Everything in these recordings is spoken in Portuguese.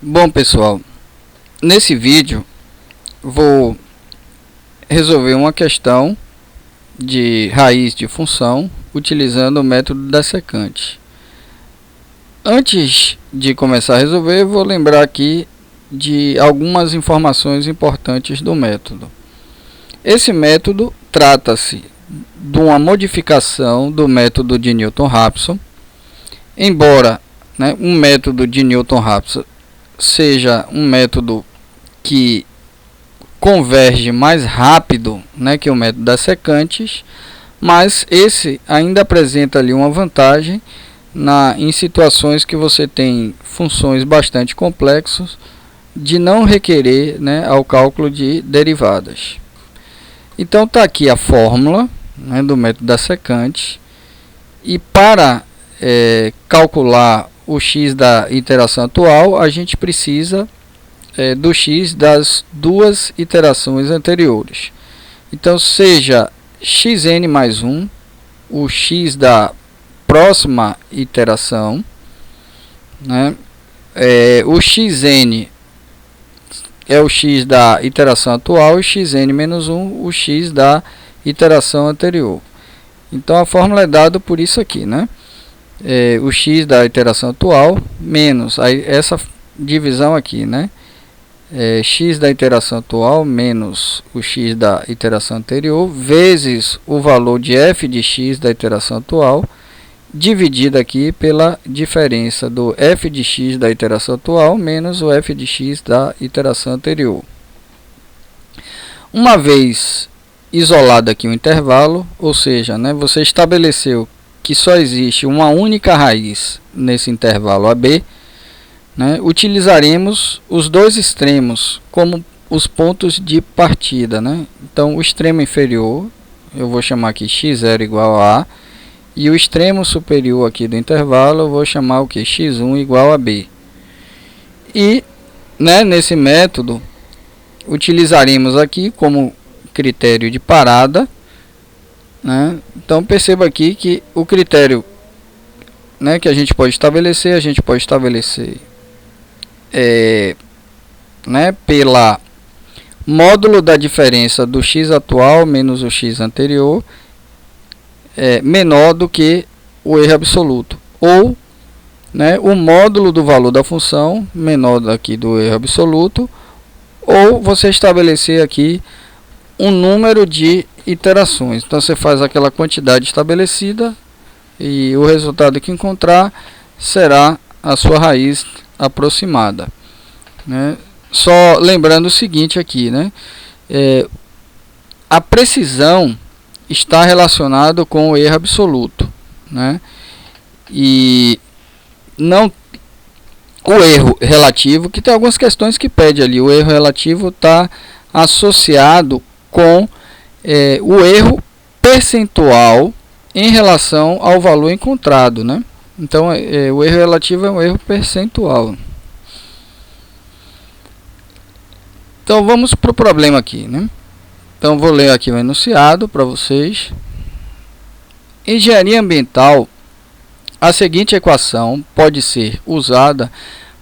Bom pessoal, nesse vídeo vou resolver uma questão de raiz de função utilizando o método dessecante. Antes de começar a resolver, vou lembrar aqui de algumas informações importantes do método. Esse método trata-se de uma modificação do método de Newton-Raphson. Embora um método de Newton-Raphson seja um método que converge mais rápido que o método dessecantes, mas esse ainda apresenta ali uma vantagem em situações que você tem funções bastante complexas de não requerer ao cálculo de derivadas. Então está aqui a fórmula do método dessecante, e para calcular o x da iteração atual, a gente precisa do x das duas iterações anteriores. Então, seja xn mais 1, o x da próxima iteração, o xn é o x da iteração atual e xn menos 1, o x da iteração anterior. Então, a fórmula é dada por isso aqui, o x da iteração atual menos essa divisão aqui, x da iteração atual menos o x da iteração anterior vezes o valor de f de x da iteração atual, dividido aqui pela diferença do f de x da iteração atual menos o f de x da iteração anterior. Uma vez isolado aqui o intervalo, ou seja, você estabeleceu que só existe uma única raiz nesse intervalo AB, utilizaremos os dois extremos como os pontos de partida. Então, o extremo inferior, eu vou chamar aqui x0 igual a A, e o extremo superior aqui do intervalo, eu vou chamar o que? x1 igual a B. E nesse método, utilizaremos aqui como critério de parada. Então perceba aqui que o critério que a gente pode estabelecer, pela módulo da diferença do x atual menos o x anterior menor do que o erro absoluto, ou o módulo do valor da função menor daqui do erro absoluto, ou você estabelecer aqui um número de iterações. Então você faz aquela quantidade estabelecida e o resultado que encontrar será a sua raiz aproximada. Só lembrando o seguinte aqui, a precisão está relacionada com o erro absoluto, e não o erro relativo, que tem algumas questões que pede ali. O erro relativo está associado com o erro percentual em relação ao valor encontrado, Então, o erro relativo é um erro percentual. Então, vamos para o problema aqui, Então, vou ler aqui o enunciado para vocês. Engenharia ambiental. A seguinte equação pode ser usada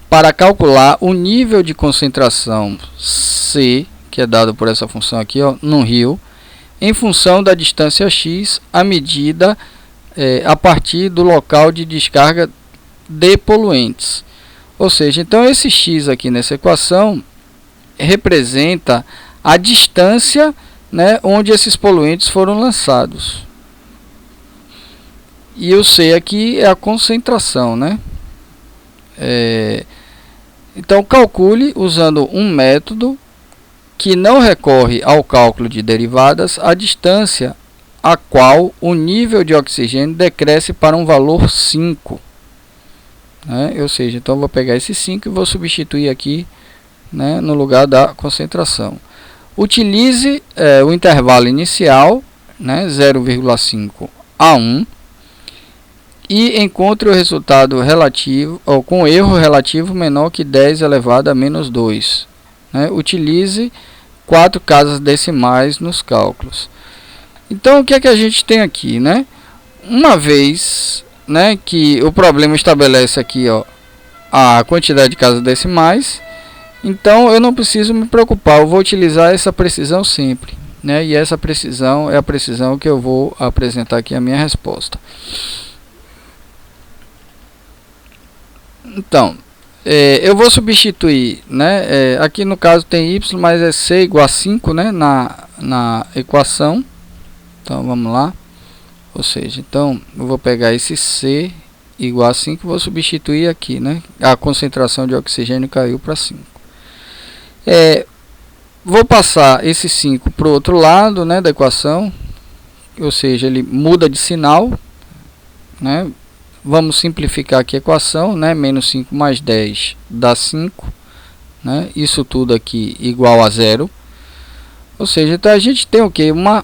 para calcular o nível de concentração C, que é dado por essa função aqui, no rio, em função da distância x, a medida a partir do local de descarga de poluentes. Ou seja, então esse x aqui nessa equação representa a distância onde esses poluentes foram lançados. E o C aqui é a concentração, Então calcule usando um método que não recorre ao cálculo de derivadas a distância a qual o nível de oxigênio decresce para um valor 5. Ou seja, então vou pegar esse 5 e vou substituir aqui no lugar da concentração. Utilize o intervalo inicial, 0,5 a 1, e encontre o resultado relativo, ou com erro relativo menor que 10 elevado a menos 2. Utilize 4 casas decimais nos cálculos. Então, o que é que a gente tem aqui, Uma vez que o problema estabelece aqui, a quantidade de casas decimais, então eu não preciso me preocupar, eu vou utilizar essa precisão sempre, né? E essa precisão é a precisão que eu vou apresentar aqui a minha resposta. Então, eu vou substituir, né? Aqui no caso tem y, mas é c igual a 5, né? Na equação. Então vamos lá. Ou seja, então eu vou pegar esse c igual a 5 e vou substituir aqui, né? A concentração de oxigênio caiu para 5. Vou passar esse 5 para o outro lado, né, da equação, ou seja, ele muda de sinal, né? Vamos simplificar aqui a equação, né? Menos 5 mais 10 dá 5, né? Isso tudo aqui igual a 0. Ou seja, então a gente tem o que? Uma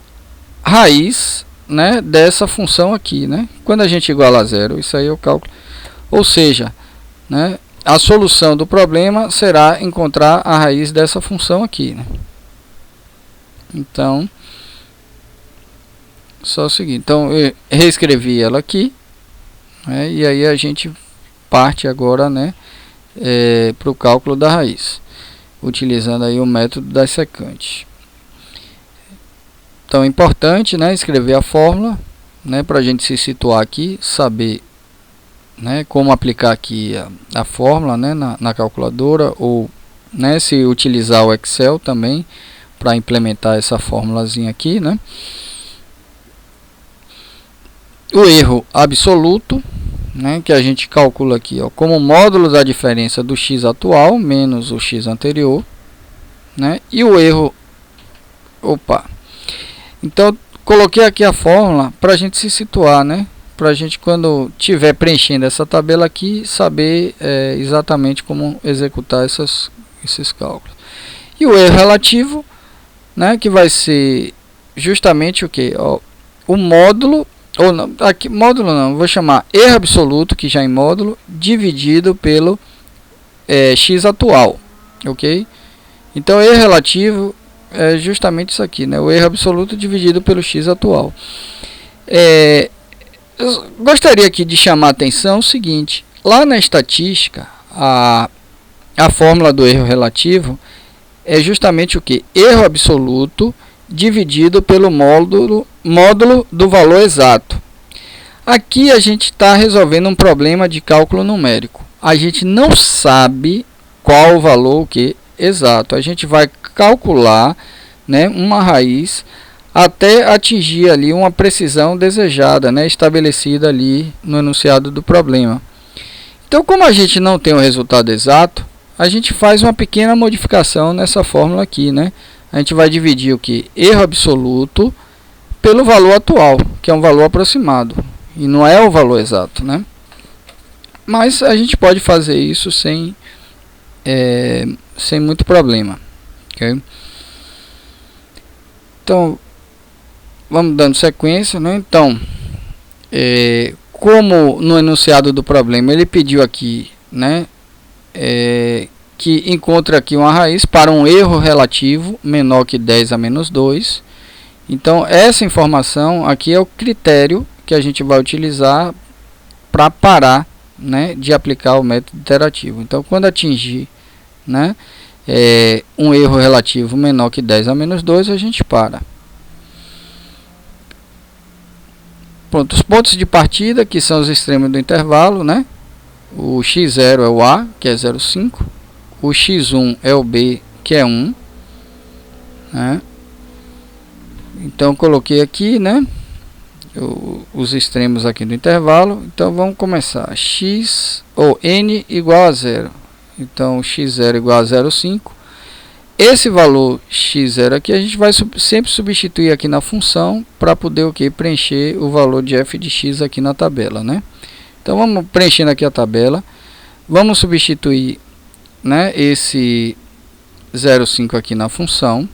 raiz, né, dessa função aqui, né? Quando a gente iguala a 0, isso aí é o cálculo. Ou seja, né, a solução do problema será encontrar a raiz dessa função aqui, né? Então, só o seguinte. Então, eu reescrevi ela aqui, né, e aí a gente parte agora, né, para o cálculo da raiz, utilizando aí o método das secantes. Então é importante, né, escrever a fórmula, né, para a gente se situar aqui, saber, né, como aplicar aqui a fórmula, né, na calculadora, ou, né, se utilizar o Excel também para implementar essa fórmulazinha aqui, né. O erro absoluto, né, que a gente calcula aqui, ó, como módulo da diferença do x atual menos o x anterior, né, e o erro, então coloquei aqui a fórmula para a gente se situar, né, para a gente, quando estiver preenchendo essa tabela aqui, saber exatamente como executar esses cálculos. E o erro relativo, né, que vai ser justamente o que? O módulo, ou não, aqui, módulo não, vou chamar erro absoluto, que já é em módulo, dividido pelo x atual, ok? Então, erro relativo é justamente isso aqui, né? O erro absoluto dividido pelo x atual. Eu gostaria aqui de chamar a atenção o seguinte: lá na estatística, a fórmula do erro relativo é justamente o que? Erro absoluto dividido pelo módulo do valor exato. Aqui a gente está resolvendo um problema de cálculo numérico. A gente não sabe qual o valor exato. A gente vai calcular, né, uma raiz até atingir ali uma precisão desejada, né, estabelecida ali no enunciado do problema. Então, como a gente não tem o resultado exato, a gente faz uma pequena modificação nessa fórmula aqui, né? A gente vai dividir o que? Erro absoluto pelo valor atual, que é um valor aproximado, e não é o valor exato, né? Mas a gente pode fazer isso sem muito problema, ok? Então, vamos dando sequência, né? Então, como no enunciado do problema ele pediu aqui, né, que encontra aqui uma raiz para um erro relativo menor que 10 a menos 2. Então, essa informação aqui é o critério que a gente vai utilizar para parar, né, de aplicar o método iterativo. Então, quando atingir, né, um erro relativo menor que 10 a menos 2, a gente para. Pronto, os pontos de partida, que são os extremos do intervalo, né? O x0 é o A, que é 0,5. O x1 é o B, que é 1. Né? Então, coloquei aqui, né, os extremos aqui do intervalo. Então, vamos começar. X ou N igual a 0. Então, x0 igual a 0,5. Esse valor x0 aqui a gente vai sempre substituir aqui na função para poder preencher o valor de f de x aqui na tabela, né? Então vamos preenchendo aqui a tabela, vamos substituir, né, esse 0,5 aqui na função,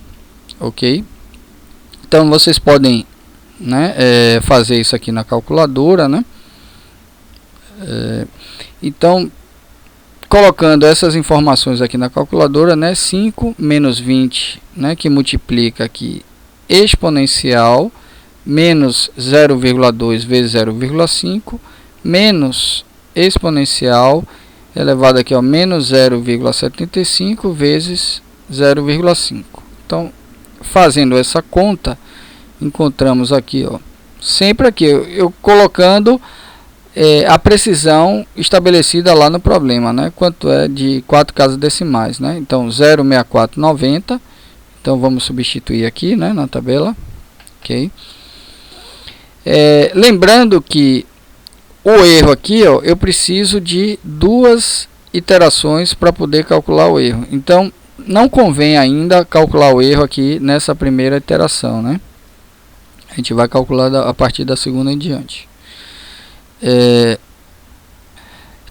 ok? Então vocês podem, né, fazer isso aqui na calculadora, né? Então, colocando essas informações aqui na calculadora, né, 5 menos 20, né, que multiplica aqui exponencial menos 0,2 vezes 0,5 menos exponencial elevado aqui, ó, menos 0,75 vezes 0,5. Então, fazendo essa conta, encontramos aqui, ó, sempre aqui, eu colocando a precisão estabelecida lá no problema, né? Quanto é de 4 casas decimais, né? Então, 0,6490. Então, vamos substituir aqui, né, na tabela. Ok. Lembrando que o erro aqui, ó, eu preciso de 2 iterações para poder calcular o erro. Então, não convém ainda calcular o erro aqui nessa primeira iteração, né? A gente vai calcular a partir da segunda em diante.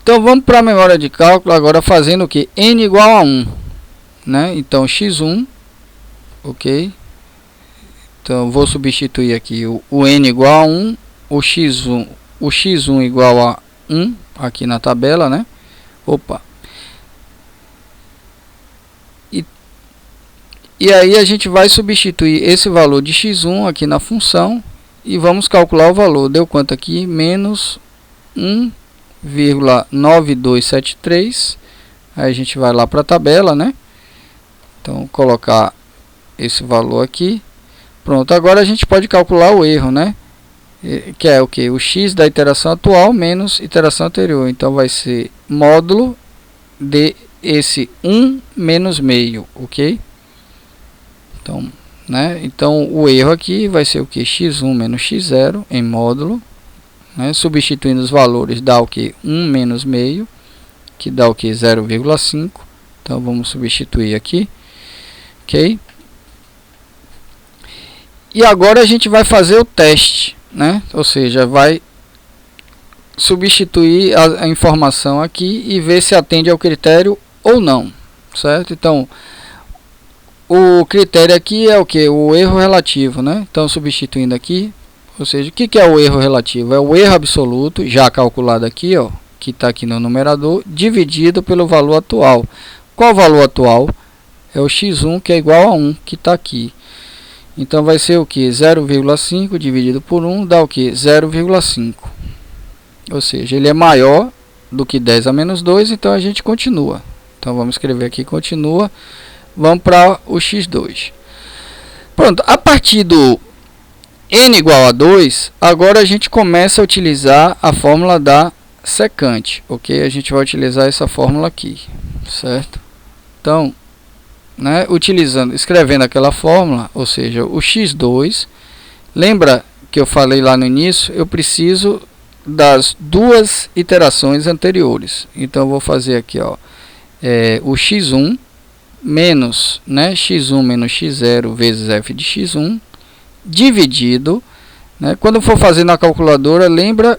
Então, vamos para a memória de cálculo agora fazendo o que? N igual a 1, né? Então, x1, ok? Então, vou substituir aqui o n igual a 1, o x1 igual a 1, aqui na tabela, né? Opa! E aí a gente vai substituir esse valor de x1 aqui na função e vamos calcular o valor. Deu quanto aqui? Menos 1,9273. Aí a gente vai lá para a tabela, né? Então, colocar esse valor aqui. Pronto, agora a gente pode calcular o erro, né? Que é o que? O x da iteração atual menos iteração anterior. Então, vai ser módulo de esse 1 menos meio, ok? Então, né? Então, o erro aqui vai ser o que? x1 menos x0 em módulo, né? Substituindo os valores dá o que? 1 menos meio, que dá o que? 0,5. Então, vamos substituir aqui, ok? E agora a gente vai fazer o teste, né? Ou seja, vai substituir a informação aqui e ver se atende ao critério ou não, certo? Então, o critério aqui é o que? O erro relativo, né? Então, substituindo aqui, ou seja, o que é o erro relativo? É o erro absoluto, já calculado aqui, ó, que está aqui no numerador, dividido pelo valor atual. Qual o valor atual? É o x1, que é igual a 1, que está aqui. Então, vai ser o que? 0,5 dividido por 1 dá o que? 0,5. Ou seja, ele é maior do que 10 a menos 2, então a gente continua. Então, vamos escrever aqui, continua. Vamos para o x2. Pronto, a partir do n igual a 2, agora a gente começa a utilizar a fórmula da secante, ok? A gente vai utilizar essa fórmula aqui, certo? Então, né, escrevendo aquela fórmula, ou seja, o x2, lembra que eu falei lá no início, eu preciso das 2 iterações anteriores. Então, eu vou fazer aqui, ó, o x1 menos, né, x1 menos x0 vezes f de x1 dividido, né, quando for fazer na calculadora, lembra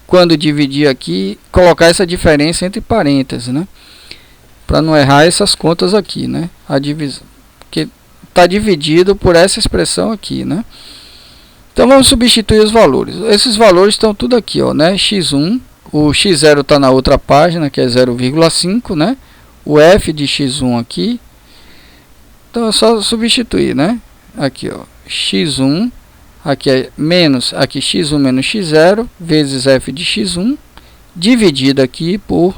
quando dividir aqui, colocar essa diferença entre parênteses, né, para não errar essas contas aqui, né, a divisão, que está dividido por essa expressão aqui, né. Então, vamos substituir os valores. Esses valores estão tudo aqui, ó, né, x1, o x0 está na outra página, que é 0,5, né, o f de x1 aqui. Então, é só substituir, né? Aqui, ó, x1, aqui é menos, aqui x1 menos x0, vezes f de x1, dividido aqui por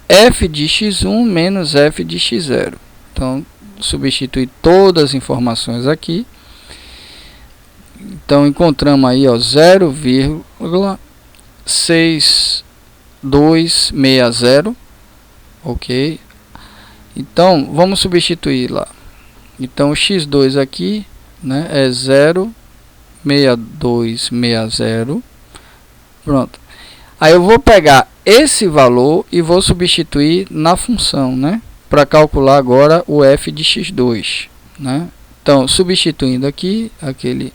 f de x1 menos f de x0. Então, substituir todas as informações aqui. Então, encontramos aí, ó, 0,6260, ok? Então, vamos substituir lá. Então, o x2 aqui, né, é 0,6260. Pronto. Aí eu vou pegar esse valor e vou substituir na função, né, para calcular agora o f de x2, né? Então, substituindo aqui, aquele,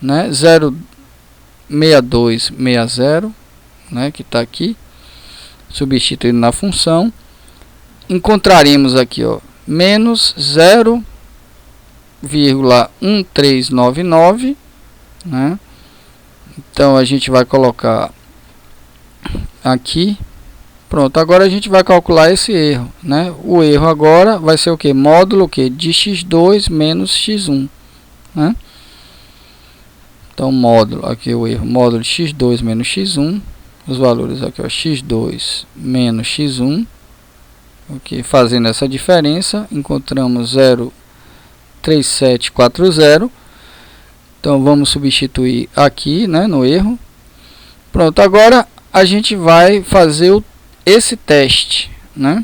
né, 0,6260, né, que está aqui, substituindo na função, encontraremos aqui, ó, menos 0,1399, né? Então, a gente vai colocar aqui. Pronto, agora a gente vai calcular esse erro, né? O erro agora vai ser o que? Módulo o que? De x2 menos x1, né? Então, módulo, aqui o erro, módulo de x2 menos x1, os valores aqui, ó, x2 menos x1, ok, fazendo essa diferença, encontramos 0,3740. Então vamos substituir aqui, né, no erro. Pronto, agora a gente vai fazer esse teste, né?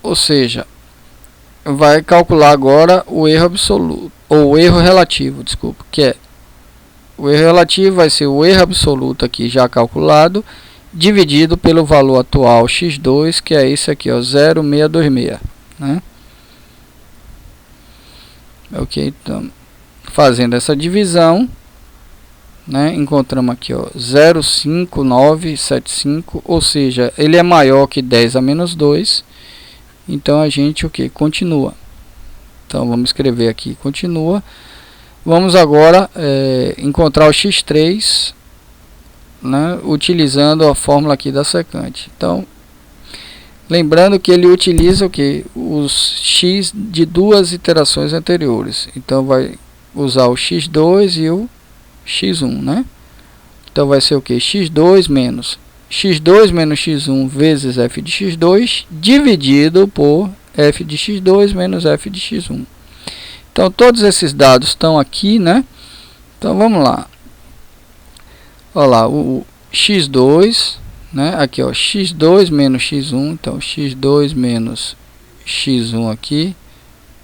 Ou seja, vai calcular agora o erro absoluto, ou o erro relativo, desculpa, que é o erro relativo vai ser o erro absoluto aqui já calculado, dividido pelo valor atual x2, que é esse aqui, ó, 0,626, né? Ok, então fazendo essa divisão, né, encontramos aqui, ó, 0,5975, ou seja, ele é maior que 10 a menos 2. Então a gente, o que? Continua. Então vamos escrever aqui, continua. Vamos agora encontrar o x3, né, utilizando a fórmula aqui da secante. Então, lembrando que ele utiliza o que? Os x de duas iterações anteriores. Então vai usar o x2 e o x1, né? Então vai ser o que? x2 menos x1 vezes f de x2 dividido por f de x2 menos f de x1. Então todos esses dados estão aqui, né? Então vamos lá. Olha lá, o x2, né? Aqui, ó, x2 menos x1, então x2 menos x1 aqui,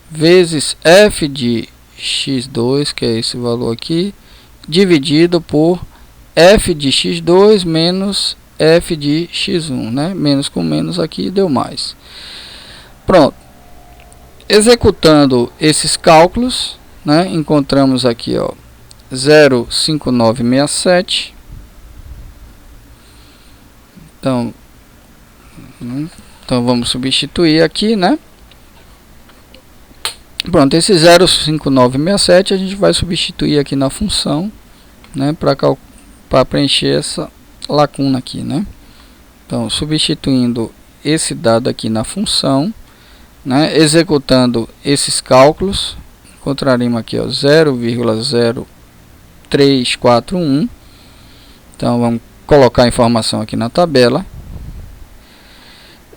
vezes f de x2, que é esse valor aqui, dividido por f de x2 menos f de x1, né? Menos com menos aqui deu mais. Pronto. Executando esses cálculos, né? Encontramos aqui, ó, 0,5967. Então vamos substituir aqui, né? Pronto, esse 0,5967 a gente vai substituir aqui na função, né, para preencher essa lacuna aqui, né? Então, substituindo esse dado aqui na função, né, executando esses cálculos, encontraremos aqui, ó, 0,0341. Então, vamos colocar a informação aqui na tabela.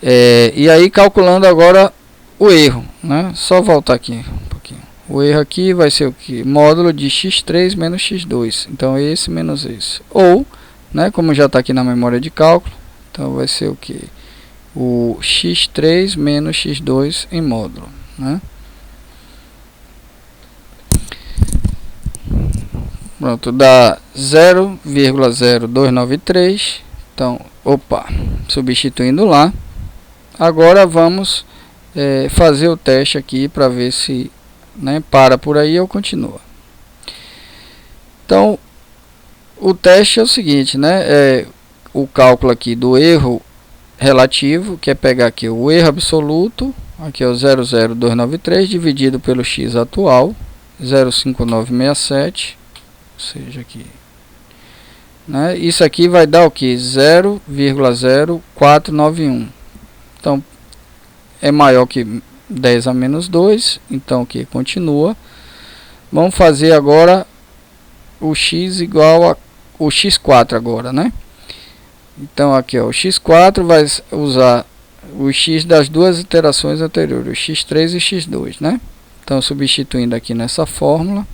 E aí, calculando agora o erro, né? Só voltar aqui um pouquinho. O erro aqui vai ser o que? Módulo de x3 menos x2. Então, esse menos esse. Ou, né, como já está aqui na memória de cálculo, então vai ser o que? O x3 menos x2 em módulo, né? Pronto, dá 0,0293. Então, substituindo lá. Agora vamos fazer o teste aqui para ver se, né, para por aí ou continua. Então, o teste é o seguinte, né? O cálculo aqui do erro relativo, que é pegar aqui o erro absoluto, aqui é o 0,0293 dividido pelo x atual, 0,5967, ou seja, aqui, né? Isso aqui vai dar o que? 0,0491. Então, é maior que 10 a menos 2, então o que? Continua. Vamos fazer agora o x igual a o x4 agora, né? Então aqui, ó, o x4 vai usar o x das duas iterações anteriores, o x3 e x2, né? Então, substituindo aqui nessa fórmula,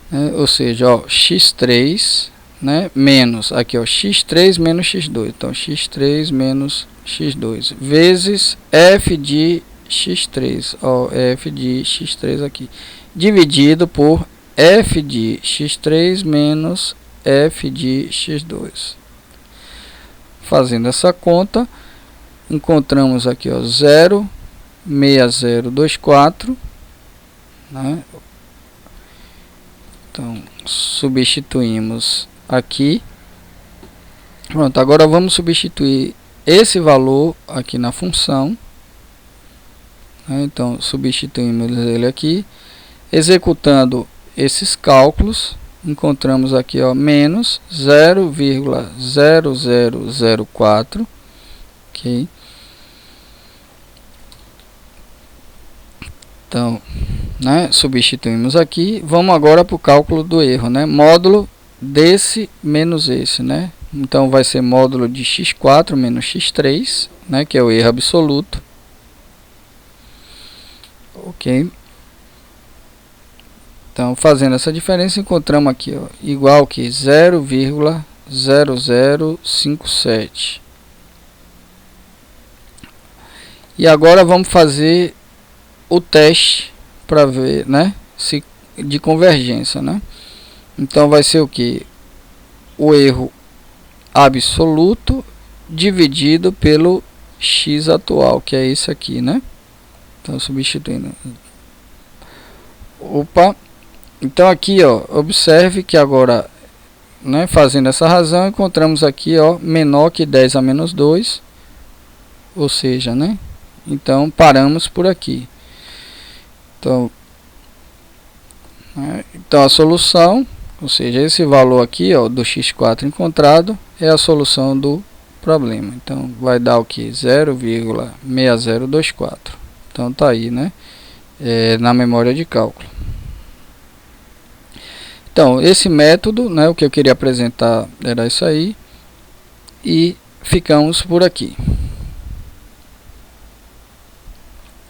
né, ou seja, ó, x3, né, menos, aqui, ó, x3 menos x2, então x3 menos x2, vezes f de x3, ó, f de x3 aqui, dividido por f de x3 menos f de x2. Fazendo essa conta, encontramos aqui, ó, 0,6024, né? Então, substituímos aqui. Pronto, agora vamos substituir esse valor aqui na função, né? Então, substituímos ele aqui, executando esses cálculos, encontramos aqui, ó, menos 0,0004, ok? Então, né, substituímos aqui. Vamos agora para o cálculo do erro, né? Módulo desse menos esse, né? Então vai ser módulo de x4 menos x3, né, que é o erro absoluto. Ok? Então, fazendo essa diferença, encontramos aqui, ó, igual que 0,0057. E agora vamos fazer o teste para ver, né, se de convergência, né? Então vai ser o que? O erro absoluto dividido pelo x atual, que é esse aqui, né? Então substituindo. Opa. Então aqui, ó, observe que agora, né, fazendo essa razão, encontramos aqui, ó, menor que 10 a menos 2, ou seja, né? Então paramos por aqui. Então a solução, ou seja, esse valor aqui, ó, do x4 encontrado é a solução do problema. Então vai dar o que? 0,6024. Então tá aí, né? Na memória de cálculo. Então esse método, né, o que eu queria apresentar era isso aí, e ficamos por aqui.